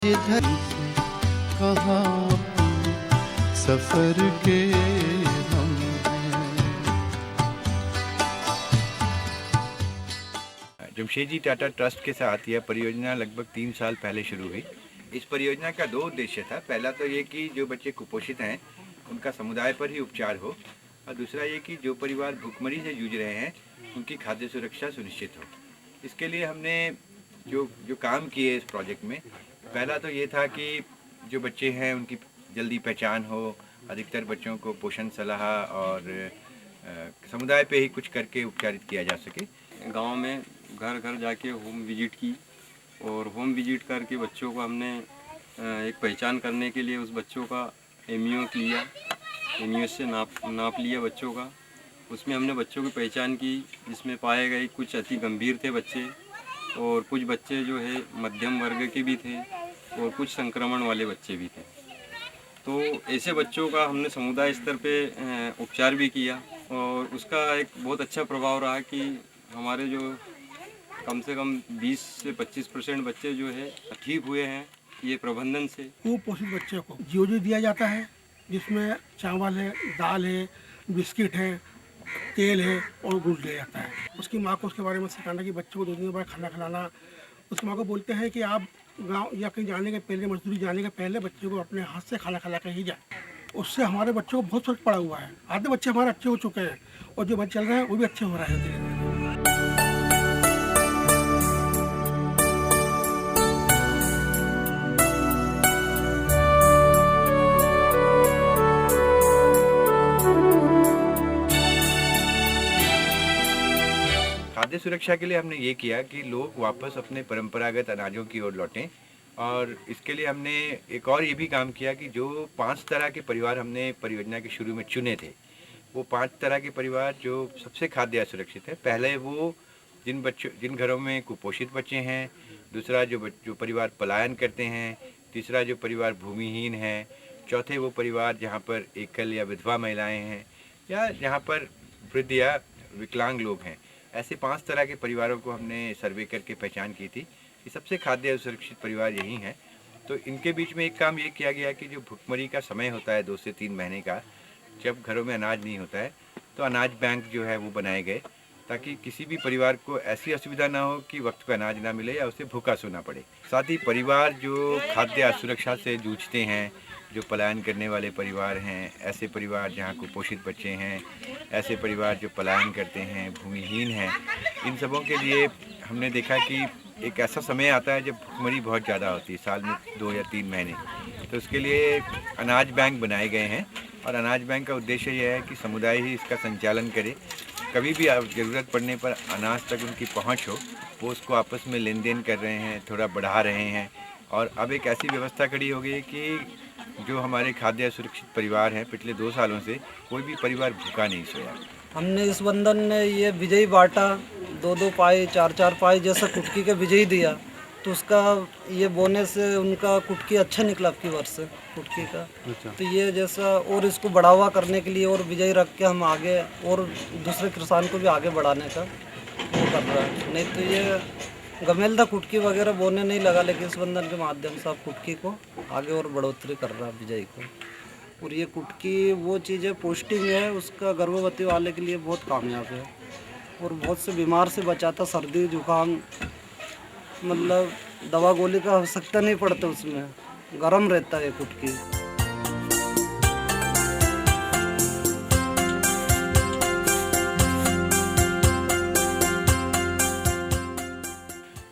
इधर से कहाँ सफर के हम हैं। जमशेदजी टाटा ट्रस्ट के साथ यह परियोजना लगभग 3 साल पहले शुरू हुई। इस परियोजना का 2 उद्देश्य था। पहला तो ये कि जो बच्चे कुपोषित हैं उनका समुदाय पर ही उपचार हो, और दूसरा ये कि जो परिवार भुखमरी से जूझ रहे हैं उनकी खाद्य सुरक्षा सुनिश्चित हो। इसके लिए हमने जो जो काम किए इस प्रोजेक्ट में, पहला तो ये था कि जो बच्चे हैं उनकी जल्दी पहचान हो, अधिकतर बच्चों को पोषण सलाह और समुदाय पे ही कुछ करके उपचारित किया जा सके। गांव में घर घर जाके होम विजिट की, और होम विजिट करके बच्चों को हमने एक पहचान करने के लिए उस बच्चों का एमईओ लिया, एमईओ से नाप लिया बच्चों का। उसमें हमने बच्चों की पहचान की, जिसमें पाए गए कुछ अति गंभीर थे बच्चे, और कुछ बच्चे जो है मध्यम वर्ग के भी थे, और कुछ संक्रमण वाले बच्चे भी थे। तो ऐसे बच्चों का हमने समुदाय स्तर पे उपचार भी किया, और उसका एक बहुत अच्छा प्रभाव रहा कि हमारे जो कम से कम 20 से 25% बच्चे जो है ठीक हुए हैं ये प्रबंधन से। कुपोषित बच्चे को जीओजी दिया जाता है, जिसमें चावल है, दाल है, बिस्किट है, तेल है और गुड़ दिया जाता है। उसकी माँ को उसके बारे में सिखाना कि बच्चों को 2 दिन के बाद खाना खिलाना। उसकी माँ को बोलते हैं कि आप गांव या कहीं जाने के पहले, मजदूरी जाने के पहले बच्चे को अपने हाथ से खाना खिला कर ही जाए। उससे हमारे बच्चों को बहुत फर्क पड़ा हुआ है। आधे बच्चे हमारे अच्छे हो चुके हैं, और जो बच्चे चल रहे हैं वो भी अच्छे हो रहे हैं धीरे धीरे। खाद्य सुरक्षा के लिए हमने ये किया कि लोग वापस अपने परंपरागत अनाजों की ओर लौटें, और इसके लिए हमने एक और ये भी काम किया कि जो 5 तरह के परिवार हमने परियोजना के शुरू में चुने थे, वो 5 तरह के परिवार जो सबसे खाद्य असुरक्षित है। पहले वो जिन घरों में कुपोषित बच्चे हैं, दूसरा जो परिवार पलायन करते हैं, तीसरा जो परिवार भूमिहीन है, चौथे वो परिवार जहाँ पर एकल या विधवा महिलाएं हैं, या जहाँ पर वृद्ध या विकलांग लोग हैं। ऐसे 5 तरह के परिवारों को हमने सर्वे करके पहचान की थी कि सबसे खाद्य असुरक्षित परिवार यही हैं। तो इनके बीच में एक काम ये किया गया कि जो भुखमरी का समय होता है 2 से 3 महीने का, जब घरों में अनाज नहीं होता है, तो अनाज बैंक जो है वो बनाए गए, ताकि किसी भी परिवार को ऐसी असुविधा ना हो कि वक्त पर अनाज ना मिले या उसे भूखा सोना पड़े। साथ ही परिवार जो खाद्य असुरक्षा से जूझते हैं, जो पलायन करने वाले परिवार हैं, ऐसे परिवार जहाँ कुपोषित बच्चे हैं, ऐसे परिवार जो पलायन करते हैं, भूमिहीन हैं, इन सबों के लिए हमने देखा कि एक ऐसा समय आता है जब भुखमरी बहुत ज़्यादा होती है, साल में 2 या 3 महीने। तो उसके लिए अनाज बैंक बनाए गए हैं, और अनाज बैंक का उद्देश्य यह है कि समुदाय ही इसका संचालन करे। कभी भी ज़रूरत पड़ने पर अनाज तक उनकी पहुंच हो, वो उसको आपस में लेन देन कर रहे हैं, थोड़ा बढ़ा रहे हैं। और अब एक ऐसी व्यवस्था खड़ी हो गई है कि जो हमारे खाद्य असुरक्षित परिवार हैं, पिछले 2 सालों से कोई भी परिवार भूखा नहीं सोया। हमने इस बंधन ने ये विजयी बांटा, 2-2 पाई, 4-4 पाई जैसा कुटकी का विजयी दिया, तो उसका ये बोने से उनका कुटकी अच्छा निकला आपकी वर्ष से कुटकी का। अच्छा। तो ये जैसा और इसको बढ़ावा करने के लिए और विजयी रख के हम आगे और दूसरे किसान को भी आगे बढ़ाने का वो कर रहा है। नहीं तो ये गमेलदा कुटकी वगैरह बोने नहीं लगा, लेकिन इस बंधन के माध्यम से आप कुटकी को आगे और बढ़ोतरी कर रहा है विजयी को। और ये कुटकी वो चीज़ है, पौष्टिक है, उसका गर्भवती वाले के लिए बहुत कामयाब है, और बहुत से बीमार से बचाता, सर्दी जुकाम, मतलब दवा गोली का आवश्यकता नहीं पड़ता, उसमें गर्म रहता है कुटकी।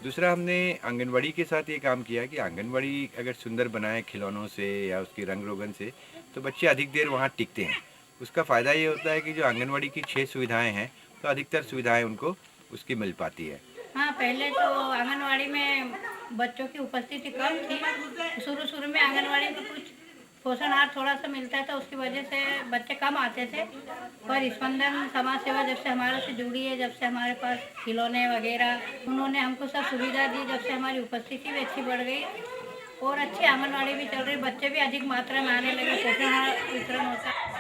दूसरा, हमने आंगनवाड़ी के साथ ये काम किया कि आंगनवाड़ी अगर सुंदर बनाए खिलौनों से या उसकी रंग रोगन से, तो बच्चे अधिक देर वहाँ टिकते हैं। उसका फ़ायदा ये होता है कि जो आंगनवाड़ी की 6 सुविधाएं हैं, तो अधिकतर सुविधाएं उनको उसकी मिल पाती है। हाँ, पहले तो आंगनवाड़ी में बच्चों की उपस्थिति कम थी। शुरू में आंगनवाड़ी में कुछ पोषण आहार थोड़ा सा मिलता था, उसकी वजह से बच्चे कम आते थे। पर स्पंदन समाज सेवा जब से हमारे से जुड़ी है, जब से हमारे पास खिलौने वगैरह, उन्होंने हमको सब सुविधा दी, जब से हमारी उपस्थिति भी अच्छी बढ़ गई और अच्छी आंगनवाड़ी भी चल रही, बच्चे भी अधिक मात्रा में आने लगे, पोषण आहार वितरण होता है।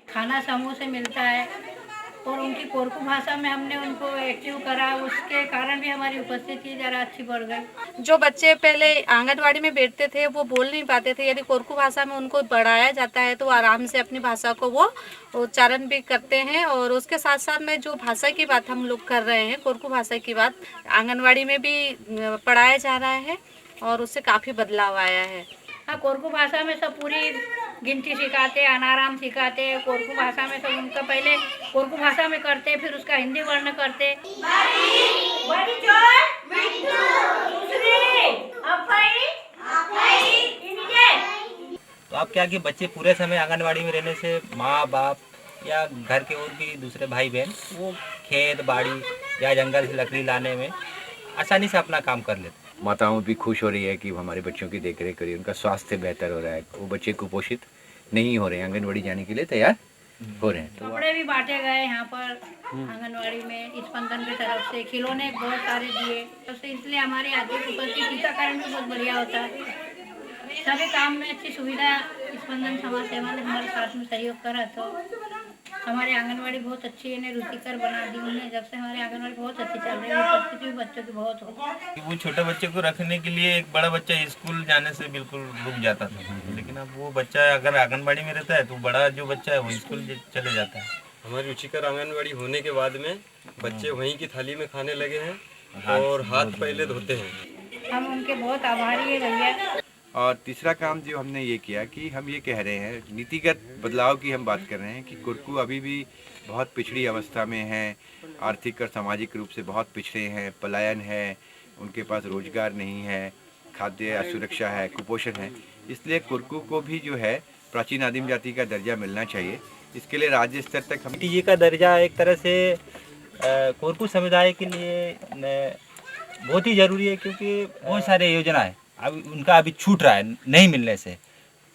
खाना खाना समूह से मिलता है और उनकी कोरकू भाषा में हमने उनको एक्टिव करा, उसके कारण भी हमारी उपस्थिति ज़रा अच्छी बढ़ गई। जो बच्चे पहले आंगनवाड़ी में बैठते थे वो बोल नहीं पाते थे, यदि कोरकू भाषा में उनको बढ़ाया जाता है तो आराम से अपनी भाषा को वो उच्चारण भी करते हैं। और उसके साथ साथ में जो भाषा की बात हम लोग कर रहे हैं, कोरकू भाषा की बात आंगनवाड़ी में भी पढ़ाया जा रहा है और उससे काफ़ी बदलाव आया है। हाँ, कोरकू भाषा में सब पूरी गिनती सिखाते, अनाराम सिखाते। कोरकू भाषा में सब उनका पहले कोरकू भाषा में करते, फिर उसका हिंदी वर्ण करते। तो अब क्या कि बच्चे पूरे समय आंगनवाड़ी में रहने से माँ बाप या घर के और भी दूसरे भाई बहन वो खेत बाड़ी या जंगल से लकड़ी लाने में आसानी से अपना काम कर लेते हैं। माताओं भी खुश हो रही है कि हमारे बच्चों की देख रेख करिए, उनका स्वास्थ्य बेहतर हो रहा है, वो बच्चे कुपोषित नहीं हो रहे हैं, आंगनवाड़ी जाने के लिए तैयार हो रहे हैं। कपड़े भी बांटे गए यहाँ पर आंगनवाड़ी में स्पंदन की तरफ से, खिलौने बहुत सारे दिए, तो इसलिए हमारे आगे उपस्थित टीकाकरण भी बहुत बढ़िया होता है। सभी काम में अच्छी सुविधा स्पंदन समाज सेवा ने हमारे साथ में सहयोग करा, तो हमारे आंगनवाड़ी बहुत अच्छी है, रुचिकर बना दी उन्हें। जब से हमारे आंगनवाड़ी बहुत अच्छी चल रही है, उपस्थिति भी बच्चों की बहुत हो। वो छोटे बच्चे को रखने के लिए एक बड़ा बच्चा स्कूल जाने से बिल्कुल रुक जाता था, लेकिन अब वो बच्चा अगर आंगनबाड़ी में रहता है तो बड़ा जो बच्चा है वो स्कूल चले जाता है। हमारी रुचिकर आंगनवाड़ी होने के बाद में बच्चे वहीं की थाली में खाने लगे हैं और हाथ पहले धोते हैं। हम उनके बहुत आभारी है भैया। और तीसरा काम जो हमने ये किया कि हम ये कह रहे हैं, नीतिगत बदलाव की हम बात कर रहे हैं कि कोरकू अभी भी बहुत पिछड़ी अवस्था में है, आर्थिक और सामाजिक रूप से बहुत पिछड़े हैं, पलायन है, उनके पास रोजगार नहीं है, खाद्य असुरक्षा है, कुपोषण है। इसलिए कोरकू को भी जो है प्राचीन आदिम जाति का दर्जा मिलना चाहिए। इसके लिए राज्य स्तर तक हम PTG का दर्जा एक तरह से कोरकू समुदाय के लिए बहुत ही ज़रूरी है, क्योंकि बहुत सारे योजनाएं अब उनका अभी छूट रहा है नहीं मिलने से।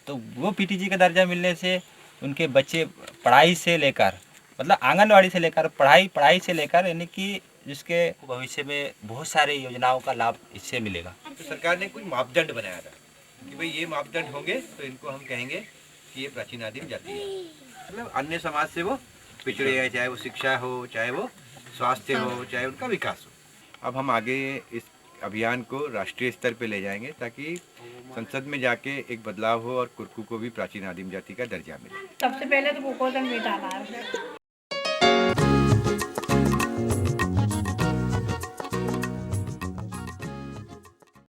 तो वो PTG का दर्जा मिलने से उनके बच्चे पढ़ाई से लेकर मतलब आंगनवाड़ी से लेकर पढ़ाई से लेकर यानी कि जिसके भविष्य में बहुत सारे योजनाओं का लाभ इससे मिलेगा। तो सरकार ने कुछ मापदंड बनाया था कि भाई ये मापदंड होंगे तो इनको हम कहेंगे कि ये प्राचीन आदिम जाति है, मतलब अन्य समाज से वो पिछड़े हैं, चाहे वो शिक्षा हो, चाहे वो स्वास्थ्य हो, चाहे उनका विकास हो। अब हम आगे इस अभियान को राष्ट्रीय स्तर पे ले जाएंगे ताकि संसद में जाके एक बदलाव हो और कोरकू को भी प्राचीन आदिम जाति का दर्जा मिले। सबसे पहले तो कुपोषण मिटाना है।